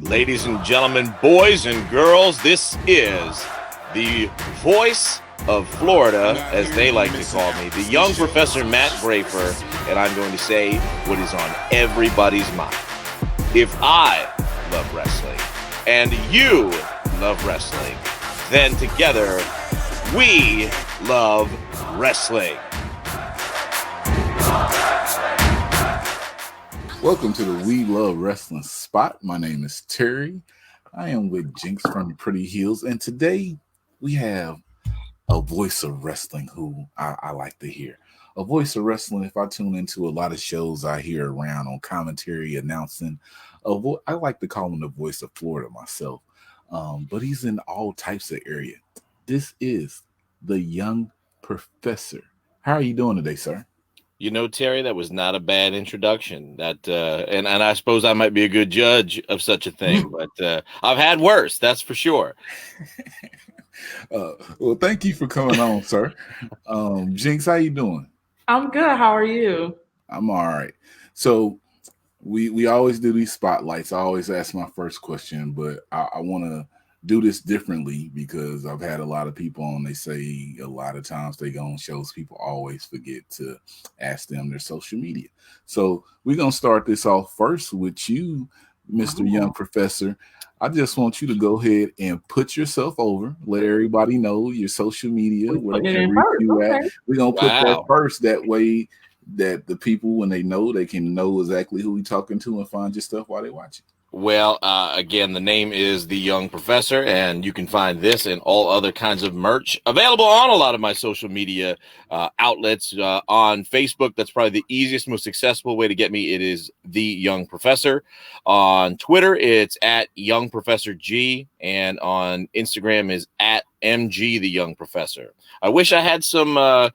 Ladies and gentlemen, boys and girls, this is the voice of Florida, as they like to call me, the young Professor Matt Grafer, and I'm going to say what is on everybody's mind. If I love wrestling and you love wrestling, then together we love wrestling. Welcome to the We Love Wrestling spot. My name is Terry. I am with Jinx from Pretty Heels, and today we have a voice of wrestling who I like to hear. A voice of wrestling, if I tune into a lot of shows I hear around on commentary, announcing, I like to call him the voice of Florida myself, but he's in all types of areas. This is the young professor. How are you doing today, sir? You know, Terry, that was not a bad introduction. That and I suppose I might be a good judge of such a thing, but I've had worse, that's for sure. Well, thank you for coming on, sir. Jinx, how you doing? I'm good. How are you? I'm all right. So we always do these spotlights. I always ask my first question, but I want to do this differently because I've had a lot of people on. They say a lot of times they go on shows, people always forget to ask them their social media. So we're going to start this off first with you, Mr. Young Professor. I just want you to go ahead and put yourself over. Let everybody know your social media, where they can reach you at. We're going to put that first. That way that the people, when they know, they can know exactly who we're talking to and find your stuff while they watch it. Well, again, the name is The Young Professor, and you can find this and all other kinds of merch available on a lot of my social media outlets. On Facebook, that's probably the easiest, most accessible way to get me. It is The Young Professor. On Twitter, it's at Young Professor G, and on Instagram is at MG The Young Professor. I wish I had some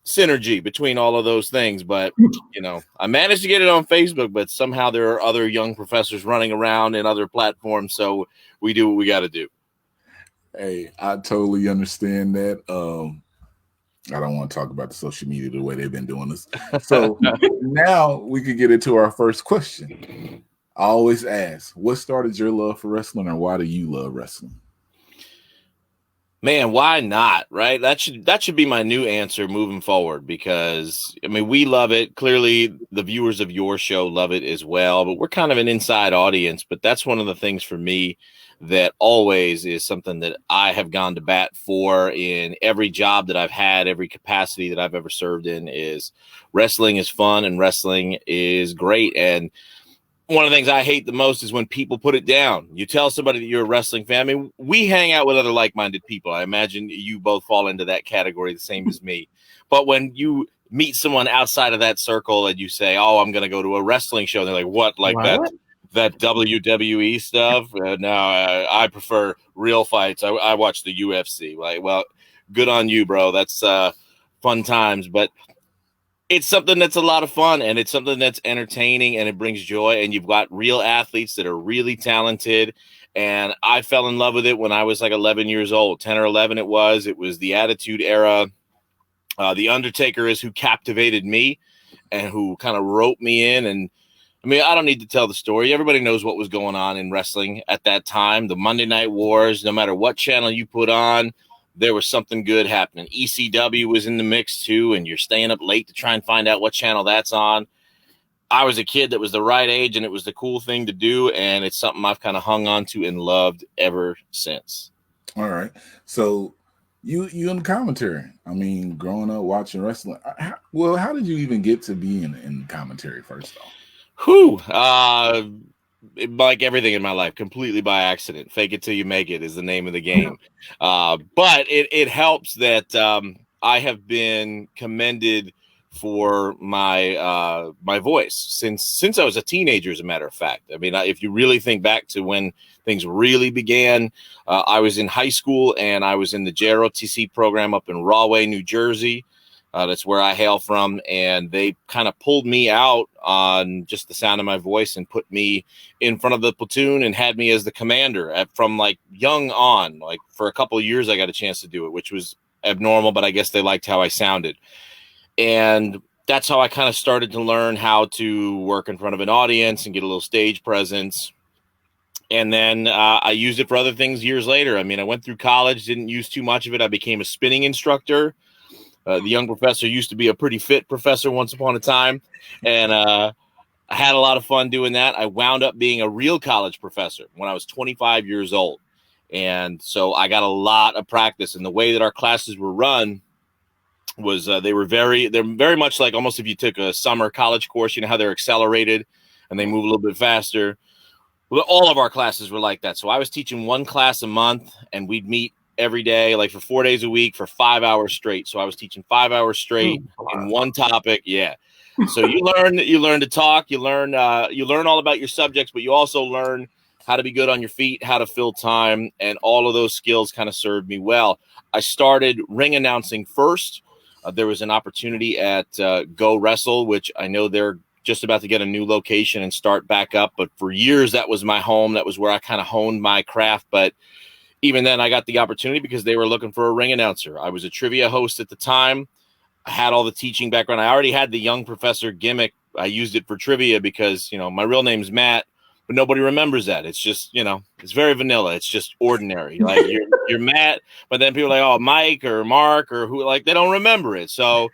synergy between all of those things, but you know, I managed to get it on Facebook, but somehow there are other young professors running around in other platforms, so we do what we got to do. Hey, I totally understand that. I don't want to talk about the social media the way they've been doing this. So now we could get into our first question. I always ask, what started your love for wrestling, or why do you love wrestling? Man, why not? Right? That should be my new answer moving forward, because I mean, we love it. Clearly, the viewers of your show love it as well, but we're kind of an inside audience. But that's one of the things for me that always is something that I have gone to bat for in every job that I've had, every capacity that I've ever served in, is wrestling is fun and wrestling is great. And one of the things I hate the most is when people put it down. You tell somebody that you're a wrestling fan. I mean, we hang out with other like-minded people. I imagine you both fall into that category the same as me. But when you meet someone outside of that circle and you say, oh, I'm going to go to a wrestling show, they're like, what? Like that WWE stuff? No, I prefer real fights. I watch the UFC. Like, well, good on you, bro. That's fun times. But it's something that's a lot of fun, and it's something that's entertaining, and it brings joy, and you've got real athletes that are really talented. And I fell in love with it when I was like 11 years old, 10 or 11 it was. It was the Attitude Era. The Undertaker is who captivated me and who kind of roped me in. And I mean, I don't need to tell the story. Everybody knows what was going on in wrestling at that time. The Monday Night Wars, no matter what channel you put on, there was something good happening. ECW was in the mix too, and you're staying up late to try and find out what channel that's on. I was a kid that was the right age, and it was the cool thing to do, and it's something I've kind of hung on to and loved ever since. All right. So you in commentary. I mean, growing up watching wrestling. How did you even get to be in commentary first off? Like everything in my life, completely by accident. Fake it till you make it is the name of the game. But it helps that I have been commended for my my voice since I was a teenager, as a matter of fact. I mean, if you really think back to when things really began, I was in high school and I was in the JROTC program up in Rahway, New Jersey. That's where I hail from, and they kind of pulled me out on just the sound of my voice and put me in front of the platoon and had me as the commander from like young on. Like for a couple of years, I got a chance to do it, which was abnormal, but I guess they liked how I sounded. And that's how I kind of started to learn how to work in front of an audience and get a little stage presence. And then I used it for other things years later. I mean, I went through college, didn't use too much of it. I became a spinning instructor. The young professor used to be a pretty fit professor once upon a time. And I had a lot of fun doing that. I wound up being a real college professor when I was 25 years old. And so I got a lot of practice. And the way that our classes were run was they're very much like almost if you took a summer college course, you know how they're accelerated and they move a little bit faster. Well, all of our classes were like that. So I was teaching one class a month, and we'd meet every day, like for 4 days a week for 5 hours straight. So I was teaching 5 hours straight in one topic. Yeah. So you learn to talk, you learn all about your subjects, but you also learn how to be good on your feet, how to fill time, and all of those skills kind of served me well. I started ring announcing first. There was an opportunity at Go Wrestle, which I know they're just about to get a new location and start back up. But for years, that was my home. That was where I kind of honed my craft. But even then, I got the opportunity because they were looking for a ring announcer. I was a trivia host at the time. I had all the teaching background. I already had the young professor gimmick. I used it for trivia because, my real name's Matt, but nobody remembers that. It's just, it's very vanilla. It's just ordinary. Like you're Matt, but then people are like, oh, Mike or Mark or who, like, they don't remember it. So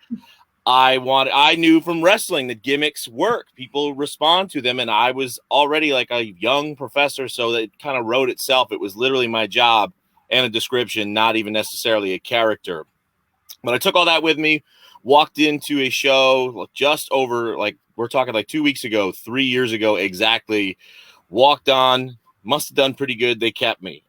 I knew from wrestling that gimmicks work. People respond to them. And I was already like a young professor. So that kind of wrote itself. It was literally my job and a description, not even necessarily a character. But I took all that with me, walked into a show just over, like we're talking like 2 weeks ago, 3 years ago, exactly, walked on, must have done pretty good. They kept me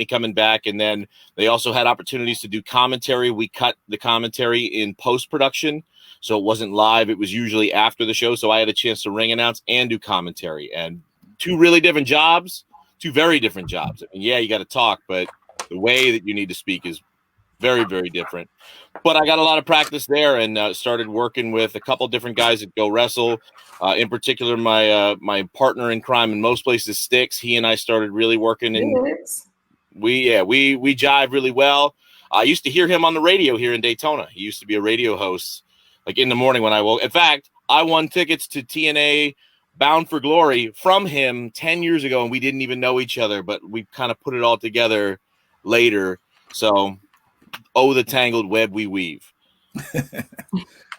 coming back. And then they also had opportunities to do commentary. We cut the commentary in post-production, so it wasn't live. It was usually after the show. So I had a chance to ring announce and do commentary, and two very different jobs. I mean, yeah, you got to talk, but the way that you need to speak is very, very different. But I got a lot of practice there and started working with a couple different guys at Go Wrestle. In particular, my partner in crime in most places, Sticks. He and I started really working, and we jive really well. I used to hear him on the radio here in Daytona. He used to be a radio host, like in the morning when I woke. In fact, I won tickets to TNA Bound for Glory from him 10 years ago, and we didn't even know each other, but we kind of put it all together later. So, the tangled web we weave.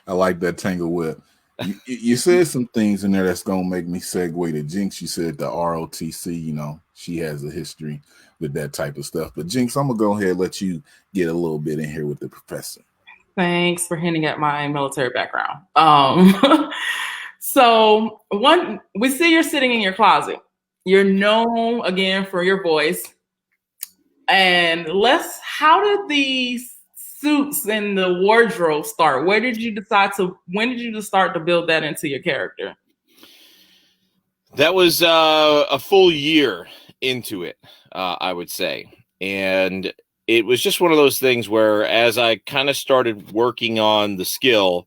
I like that tangled web. You said some things in there that's going to make me segue to Jinx. You said the ROTC, she has a history with that type of stuff. But Jinx, I'm going to go ahead and let you get a little bit in here with the professor. Thanks for hinting at my military background. So we see you're sitting in your closet. You're known again for your voice. And how did these suits and the wardrobe start? When did you start to build that into your character? That was a full year into it, I would say. And it was just one of those things where as I kind of started working on the skill,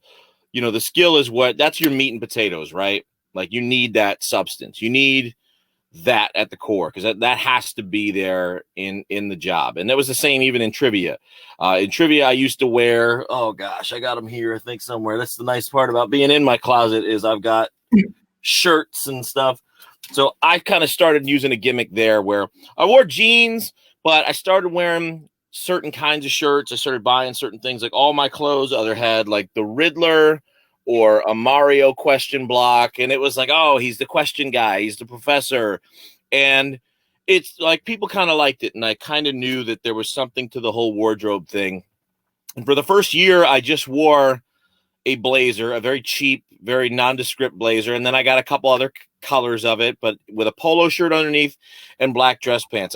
the skill is that's your meat and potatoes, right? Like you need that substance. You need that at the core, because that has to be there in the job. And that was the same even in trivia. In trivia, I used to wear, oh gosh, I got them here, I think somewhere. That's the nice part about being in my closet is I've got shirts and stuff. So I kind of started using a gimmick there where I wore jeans, but I started wearing certain kinds of shirts. I started buying certain things, like all my clothes either had like the Riddler or a Mario question block. And it was like, oh, he's the question guy. He's the professor. And it's like people kind of liked it. And I kind of knew that there was something to the whole wardrobe thing. And for the first year, I just wore a blazer, a very cheap, very nondescript blazer. And then I got a couple other colors of it, but with a polo shirt underneath and black dress pants.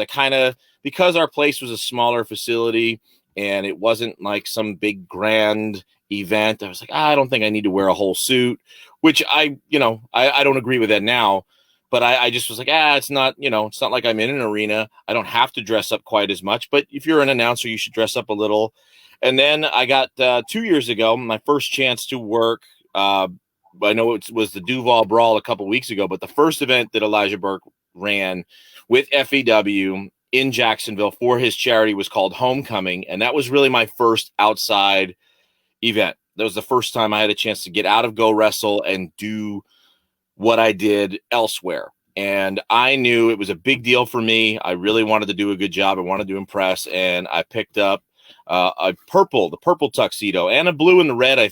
Because our place was a smaller facility and it wasn't like some big grand event, I was like, I don't think I need to wear a whole suit, which I don't agree with that now, but I just was like, it's not like I'm in an arena. I don't have to dress up quite as much, but if you're an announcer, you should dress up a little. And then I got 2 years ago, my first chance to work. I know it was the Duval Brawl a couple weeks ago, but the first event that Elijah Burke ran with FEW in Jacksonville for his charity was called Homecoming. And that was really my first outside event. That was the first time I had a chance to get out of Go Wrestle and do what I did elsewhere. And I knew it was a big deal for me. I really wanted to do a good job. I wanted to impress. And I picked up the purple tuxedo, and a blue and the red. I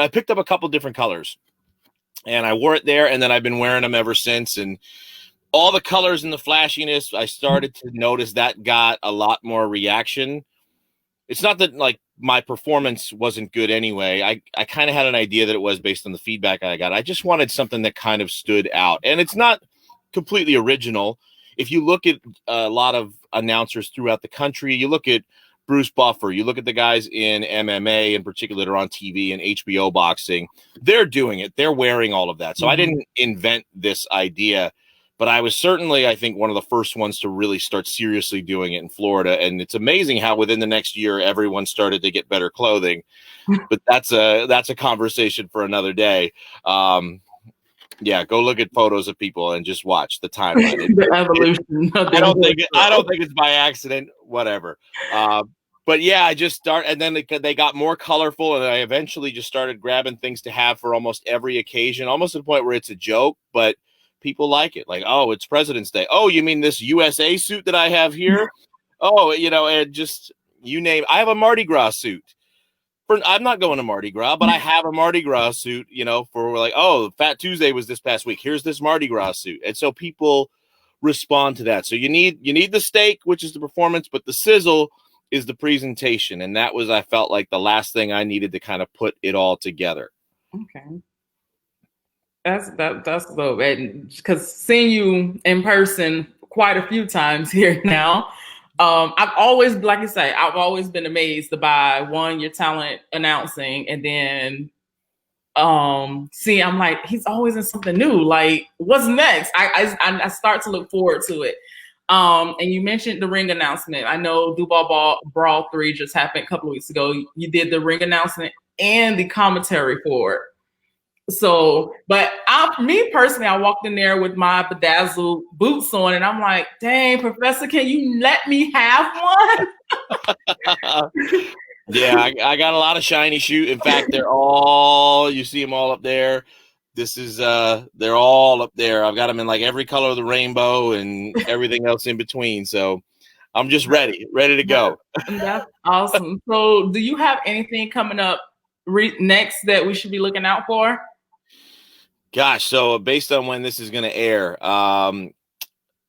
picked up a couple different colors, and I wore it there. And then I've been wearing them ever since. And all the colors and the flashiness, I started to notice that got a lot more reaction. It's not that like my performance wasn't good anyway. I kind of had an idea that it was based on the feedback I got. I just wanted something that kind of stood out. And it's not completely original. If you look at a lot of announcers throughout the country, you look at Bruce Buffer, you look at the guys in MMA in particular that are on TV and HBO boxing, they're doing it. They're wearing all of that. So I didn't invent this idea. But I was certainly, I think, one of the first ones to really start seriously doing it in Florida. And it's amazing how within the next year, everyone started to get better clothing. But that's a conversation for another day. Yeah, go look at photos of people and just watch the timeline. The evolution. I don't think it's by accident, whatever. But yeah, I just start, and then they got more colorful, and I eventually just started grabbing things to have for almost every occasion, almost to the point where it's a joke, but people like it. Like, oh, it's President's Day. Oh, you mean this USA suit that I have here? Oh, and just you name. I have a Mardi Gras suit. I'm not going to Mardi Gras, but I have a Mardi Gras suit. For like, oh, Fat Tuesday was this past week. Here's this Mardi Gras suit, and so people respond to that. So you need the steak, which is the performance, but the sizzle is the presentation, and that was, I felt like, the last thing I needed to kind of put it all together. Okay. That's dope. Because seeing you in person quite a few times here now, I've always, like you say, I've always been amazed by your talent announcing, and then I'm like, he's always in something new. Like, what's next? I start to look forward to it. And you mentioned the ring announcement. I know Duval Brawl 3 just happened a couple of weeks ago. You did the ring announcement and the commentary for it. So, but me personally, I walked in there with my bedazzled boots on, and I'm like, dang, Professor, can you let me have one? Yeah, I got a lot of shiny shoes. In fact, you see them all up there. This is, they're all up there. I've got them in like every color of the rainbow and everything else in between. So I'm just ready to go. That's awesome. So do you have anything coming up next that we should be looking out for? Gosh, so based on when this is going to air, I'll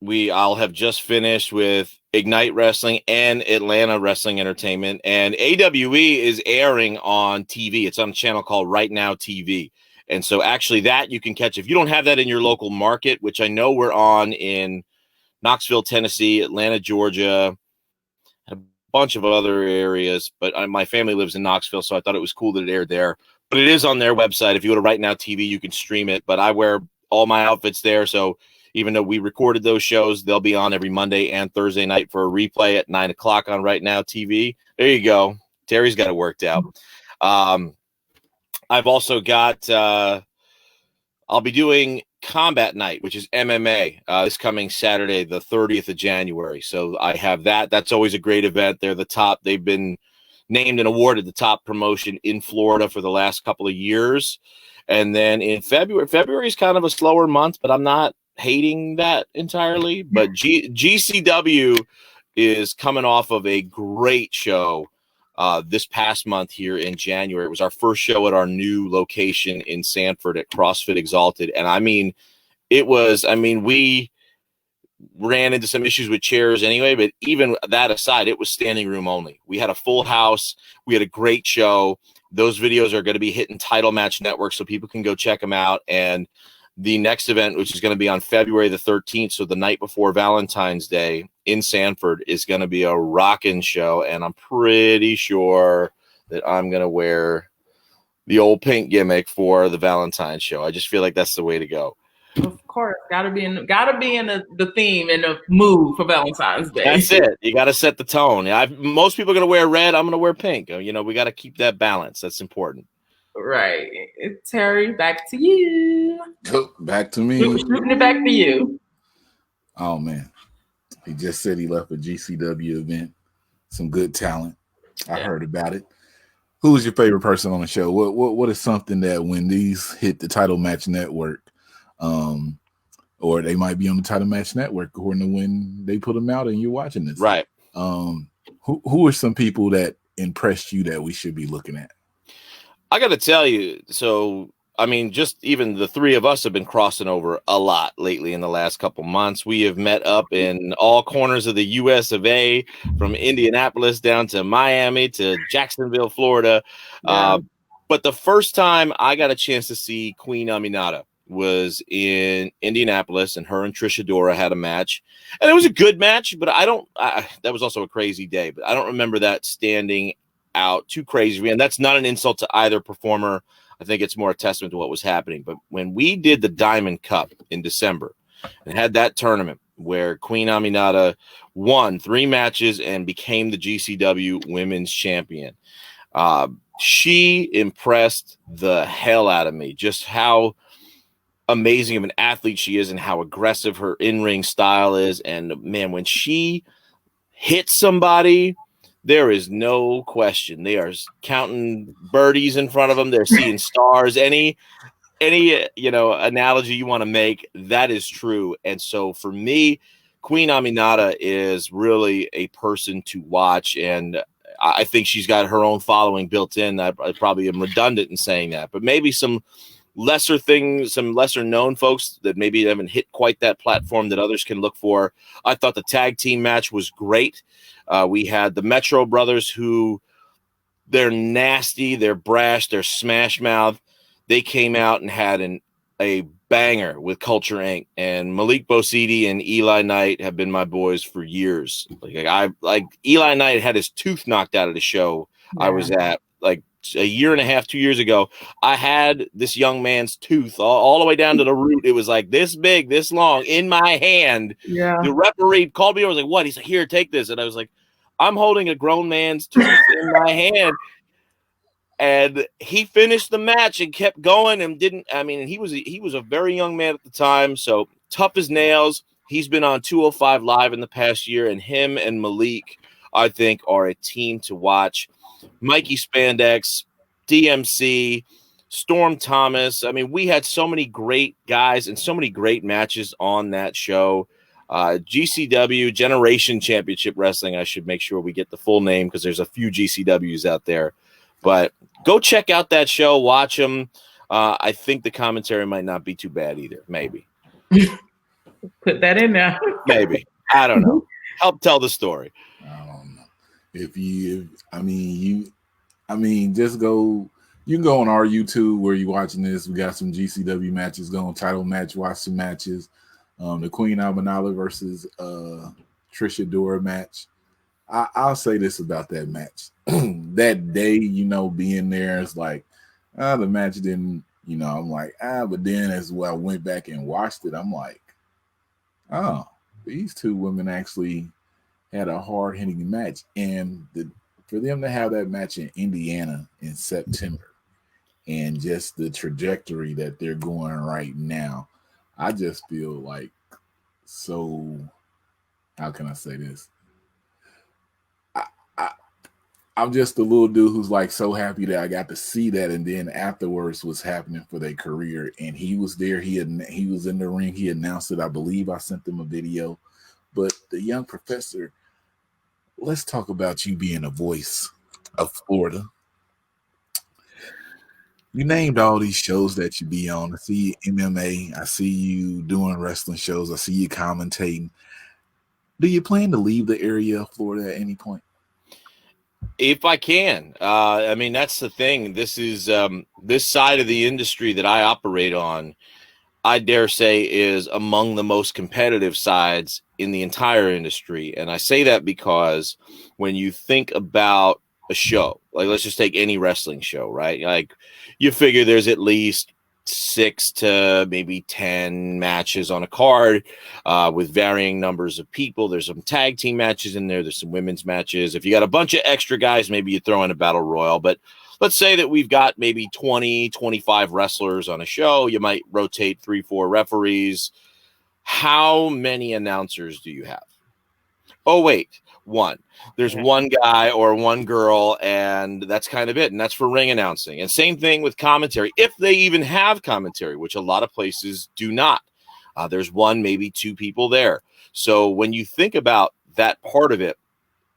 have just finished with Ignite Wrestling and Atlanta Wrestling Entertainment, and AWE is airing on TV. It's on a channel called Right Now TV. And so actually that you can catch if you don't have that in your local market, which I know we're on in Knoxville, Tennessee, Atlanta, Georgia, a bunch of other areas, but my family lives in Knoxville, so I thought it was cool that it aired there. But it is on their website. If you go to Right Now TV, you can stream it. But I wear all my outfits there. So even though we recorded those shows, they'll be on every Monday and Thursday night for a replay at 9 o'clock on Right Now TV. There you go. Terry's got it worked out. I've also got, I'll be doing Combat Night, which is MMA, this coming Saturday, the 30th of January. So I have that. That's always a great event. They're the top. They've been named and awarded the top promotion in Florida for the last couple of years. And then in February is kind of a slower month, but I'm not hating that entirely. But GCW is coming off of a great show this past month here in January. It was our first show at our new location in Sanford at CrossFit Exalted. And we ran into some issues with chairs anyway, but even that aside, it was standing room only. We had a full house. We had a great show. Those videos are going to be hitting Title Match Network, so people can go check them out. And the next event, which is going to be on February the 13th, so the night before Valentine's Day in Sanford, is going to be a rockin' show. And I'm pretty sure that I'm going to wear the old pink gimmick for the Valentine's show. I just feel like that's the way to go. Of course, gotta be in the theme and the mood for Valentine's Day. That's it. You got to set the tone. Most people are gonna wear red. I'm gonna wear pink. We got to keep that balance. That's important. Right, Terry. Back to you. Back to me. Shooting it back to you. Oh man, he just said he left a GCW event. Some good talent. I heard about it. Who was your favorite person on the show? What is something that when these hit the Title Match Network, Or they might be on the Title Match Network according to when they put them out and you're watching this. Right. Who are some people that impressed you that we should be looking at? I got to tell you, so I mean, just even the three of us have been crossing over a lot lately in the last couple months. We have met up in all corners of the US of A, from Indianapolis down to Miami to Jacksonville, Florida. Yeah. But the first time I got a chance to see Queen Aminata was in Indianapolis, and her and Trisha Dora had a match, and it was a good match, but that was also a crazy day, but I don't remember that standing out too crazy. And that's not an insult to either performer. I think it's more a testament to what was happening. But when we did the Diamond Cup in December and had that tournament where Queen Aminata won 3 matches and became the GCW Women's Champion, she impressed the hell out of me. Just how amazing of an athlete she is and how aggressive her in-ring style is. And man, when she hits somebody, there is no question. They are counting birdies in front of them. They're seeing stars. Any analogy you want to make, that is true. And so for me, Queen Aminata is really a person to watch, and I think she's got her own following built in. I probably am redundant in saying that, but maybe some lesser things, some lesser known folks that maybe haven't hit quite that platform that others can look for. I thought the tag team match was great. We had the Metro Brothers, who they're nasty, they're brash, they're smash mouth. They came out and had a banger with Culture Inc. And Malik Bosidi and Eli Knight have been my boys for years. Like Eli Knight had his tooth knocked out of the show I was at like a year and a half, 2 years ago. I had this young man's tooth all the way down to the root. It was like this big, this long in my hand. Yeah. The referee called me over. I was like, what? He's like, here, take this. And I was like, I'm holding a grown man's tooth in my hand. And he finished the match and kept going and he was a very young man at the time. So tough as nails. He's been on 205 Live in the past year, and him and Malik, I think, are a team to watch. Mikey Spandex, DMC, Storm Thomas. I mean, we had so many great guys and so many great matches on that show. GCW, Generation Championship Wrestling. I should make sure we get the full name because there's a few GCWs out there. But go check out that show. Watch them. I think the commentary might not be too bad either. Maybe. Put that in there. Maybe. I don't know. Help tell the story. I don't know. Just go. You can go on our YouTube where you're watching this. We got some GCW matches going, title match, watch some matches. The Queen Aminata versus Trisha Dora match. I'll say this about that match. That day, being there, it's like, the match didn't, I'm like, but then as I went back and watched it, I'm like, oh, these two women actually had a hard-hitting match. And for them to have that match in Indiana in September and just the trajectory that they're going right now, I just feel like so, how can I say this? I'm just a little dude who's like so happy that I got to see that, and then afterwards what's happening for their career. And he was there. He was in the ring. He announced it. I believe I sent them a video. But the young professor, let's talk about you being a voice of Florida. You named all these shows that you be on. I see you MMA. I see you doing wrestling shows. I see you commentating. Do you plan to leave the area of Florida at any point? If I can. That's the thing. This is this side of the industry that I operate on, I dare say, is among the most competitive sides in the entire industry. And I say that because when you think about a show, like let's just take any wrestling show, right? Like you figure there's at least 6 to maybe 10 matches on a card with varying numbers of people. There's some tag team matches in there. There's some women's matches. If you got a bunch of extra guys, maybe you throw in a battle royal. But let's say that we've got maybe 20, 25 wrestlers on a show. You might rotate 3, 4 referees. How many announcers do you have? Oh, wait, one. There's Okay. one guy or one girl, and that's kind of it. And that's for ring announcing. And same thing with commentary, if they even have commentary, which a lot of places do not. There's one, maybe two people there. So when you think about that part of it,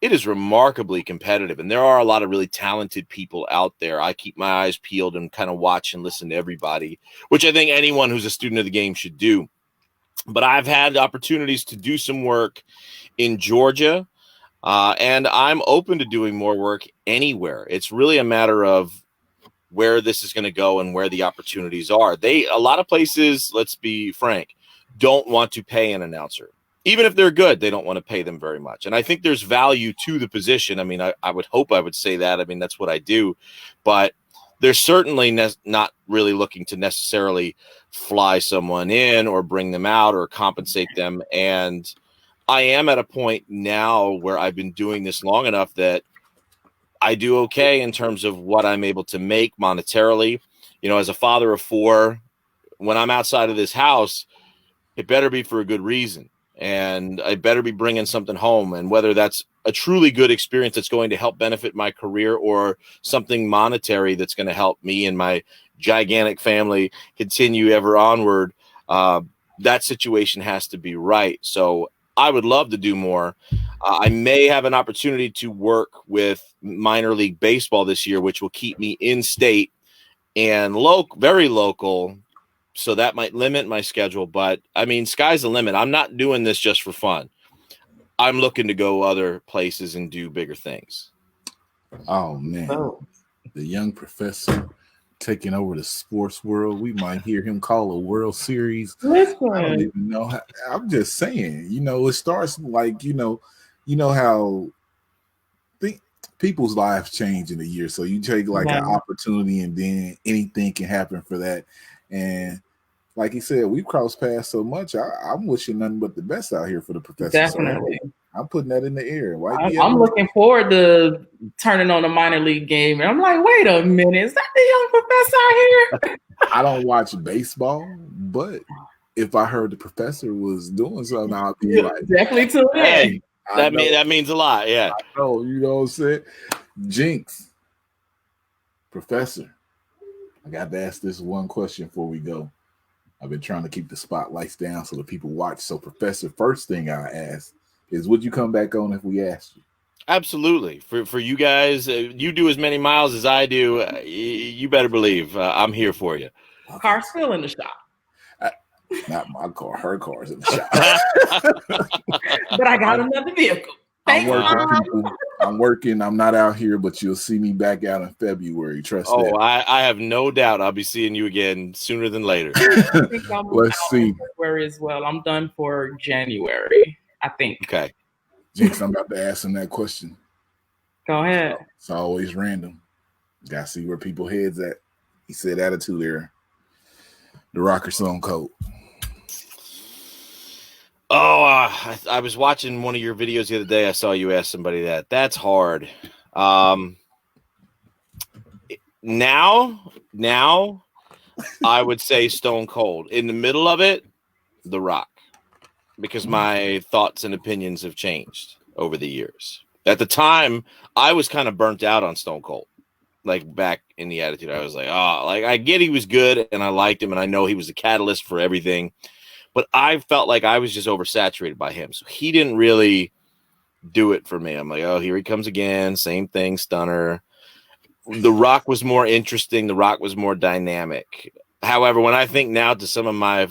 it is remarkably competitive. And there are a lot of really talented people out there. I keep my eyes peeled and kind of watch and listen to everybody, which I think anyone who's a student of the game should do. But I've had opportunities to do some work in Georgia, and I'm open to doing more work anywhere. It's really a matter of where this is going to go and where the opportunities are. A lot of places, let's be frank, don't want to pay an announcer. Even if they're good, they don't want to pay them very much. And I think there's value to the position. I mean, I would hope I would say that. I mean, that's what I do. But they're certainly not really looking to necessarily fly someone in or bring them out or compensate them. And I am at a point now where I've been doing this long enough that I do okay in terms of what I'm able to make monetarily. You know, as a father of four, when I'm outside of this house, it better be for a good reason. And I better be bringing something home. And whether that's a truly good experience that's going to help benefit my career or something monetary that's going to help me and my gigantic family continue ever onward, that situation has to be right. So I would love to do more. I may have an opportunity to work with minor league baseball this year, which will keep me in state and very local. So that might limit my schedule, but I mean, sky's the limit. I'm not doing this just for fun. I'm looking to go other places and do bigger things. Oh man, the young professor taking over the sports world. We might hear him call a World Series. Listen. I don't even know how, I'm just saying, you know, it starts like, you know how people's lives change in a year. So you take like an opportunity and then anything can happen for that. And like he said, we've crossed paths so much. I'm wishing nothing but the best out here for the professor. Definitely. So I'm putting that in the air. I'm looking forward to turning on a minor league game. And I'm like, wait a minute, is that the young professor out here? I don't watch baseball, but if I heard the professor was doing something, I'll be like, definitely tune in. Hey, that means a lot. Yeah. I know, you know what I'm saying? Jinx, professor, I got to ask this one question before we go. I've been trying to keep the spotlights down so the people watch. So, professor, first thing I ask is, would you come back on if we asked you? Absolutely. For you guys, you do as many miles as I do. You better believe I'm here for you. Car's still in the shop. Not my car, her car's in the shop. But I got another vehicle. I'm working. I'm not out here, but you'll see me back out in February. Trust that. I have no doubt I'll be seeing you again sooner than later. I think Let's see. February as well. I'm done for January, I think. Okay. Jinx, I'm about to ask him that question. Go ahead. It's always random. Gotta see where people heads at. He said attitude era. The Rocker Stone Cold. Oh, I was watching one of your videos the other day. I saw you ask somebody that. That's hard. Now, I would say Stone Cold. In the middle of it, The Rock, because my thoughts and opinions have changed over the years. At the time, I was kind of burnt out on Stone Cold. Like back in the Attitude, I was like, I get he was good and I liked him and I know he was the catalyst for everything. But I felt like I was just oversaturated by him. So he didn't really do it for me. I'm like, oh, here he comes again. Same thing, stunner. The Rock was more interesting. The Rock was more dynamic. However, when I think now to some of my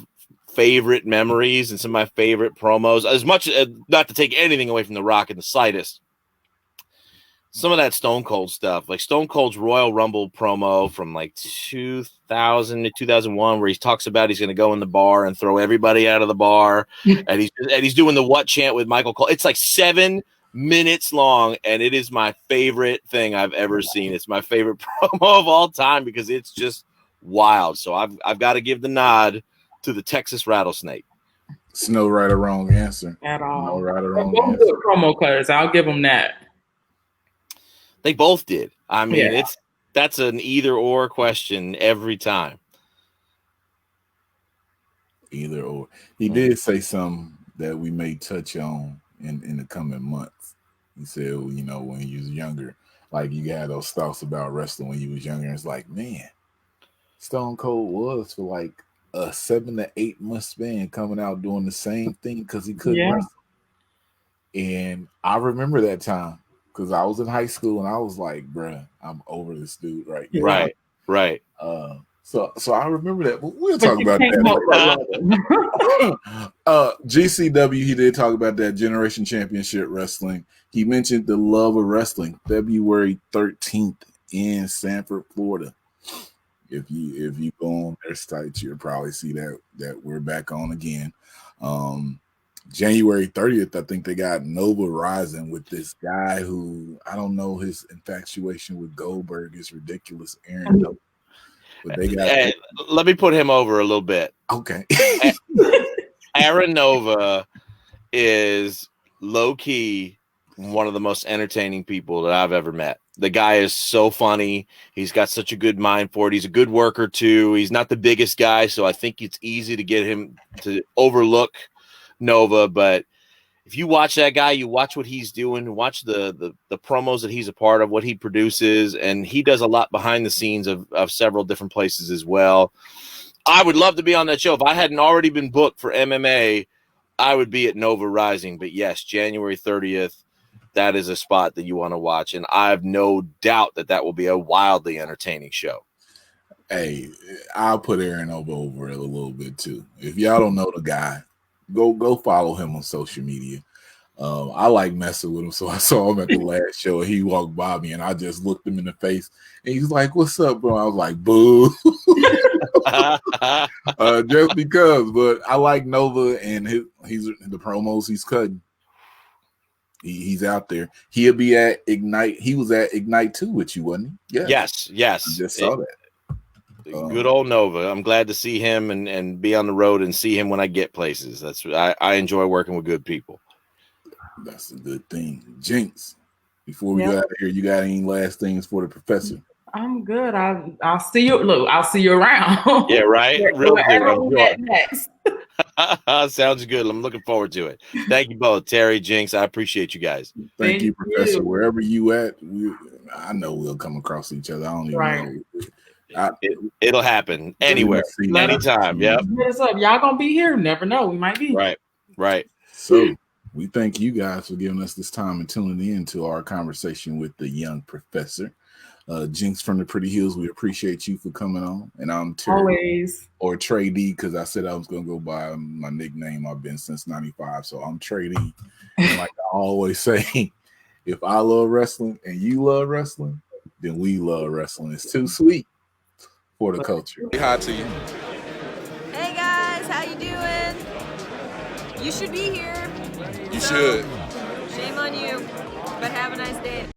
favorite memories and some of my favorite promos, as much not to take anything away from The Rock in the slightest, some of that Stone Cold stuff, like Stone Cold's Royal Rumble promo from like 2000 to 2001, where he talks about he's going to go in the bar and throw everybody out of the bar, and he's doing the what chant with Michael Cole. It's like 7 minutes long, and it is my favorite thing I've ever seen. It's my favorite promo of all time because it's just wild. So I've got to give the nod to the Texas Rattlesnake. It's no right or wrong answer at all. No right or wrong answer. Good promo cutters. I'll give them that. They both did. I mean, that's an either or question every time. Either or. He did say something that we may touch on in the coming months. He said, well, you know, when he was younger, like you had those thoughts about wrestling when you was younger. It's like, man, Stone Cold was for like a 7 to 8 month span coming out doing the same thing because he couldn't Yeah. wrestle. And I remember that time because I was in high school and I was like, bruh, I'm over this dude right now. Right, right. So I remember that, but we'll But talk you about can't help that but later. GCW, he did talk about that Generation Championship Wrestling. He mentioned the Love of Wrestling, February 13th in Sanford, Florida. If you go on their site, you'll probably see that we're back on again. January 30th, I think they got Nova Rising with this guy who I don't know, his infatuation with Goldberg is ridiculous. Aaron Nova. But they got let me put him over a little bit. Okay. Aaron Nova is low key one of the most entertaining people that I've ever met. The guy is so funny. He's got such a good mind for it. He's a good worker too. He's not the biggest guy, so I think it's easy to get him to overlook Nova. But if you watch that guy, you watch what he's doing, watch the promos that he's a part of, what he produces, and he does a lot behind the scenes of several different places as well. I would love to be on that show. If I hadn't already been booked for MMA, I would be at Nova Rising. But yes, January 30th, that is a spot that you want to watch. And I have no doubt that will be a wildly entertaining show. Hey, I'll put Aaron over it a little bit too. If y'all don't know the guy, go follow him on social media. I like messing with him, so I saw him at the last show. He walked by me, and I just looked him in the face, and he's like, "What's up, bro?" I was like, "Boo," just because. But I like Nova, and he's the promos he's cutting. He's out there. He'll be at Ignite. He was at Ignite 2 with you, wasn't he? Yes. I just saw that. Good old Nova. I'm glad to see him and be on the road and see him when I get places. That's I enjoy working with good people. That's a good thing. Jinx, before we go out of here, you got any last things for the professor? I'm good. I'll see you. Look, I'll see you around. Yeah, right. Wherever we get next. Sounds good. I'm looking forward to it. Thank you both, Terry, Jinx. I appreciate you guys. Thank you, Professor. Wherever you at, I know we'll come across each other. I don't even know. It'll happen anywhere, anytime. Yep. What's up? Y'all gonna be here? Never know. We might be. Right. So we thank you guys for giving us this time and tuning in to our conversation with the young professor. Jinx from the Pretty Hills, we appreciate you for coming on. And I'm Terry, always, or Trey D, because I said I was going to go by my nickname. I've been since 95. So I'm Trey D. And like I always say, if I love wrestling and you love wrestling, then we love wrestling. It's too sweet for the culture. Hi to you. Hey guys, how you doing? You should be here. You should. Shame on you, but have a nice day.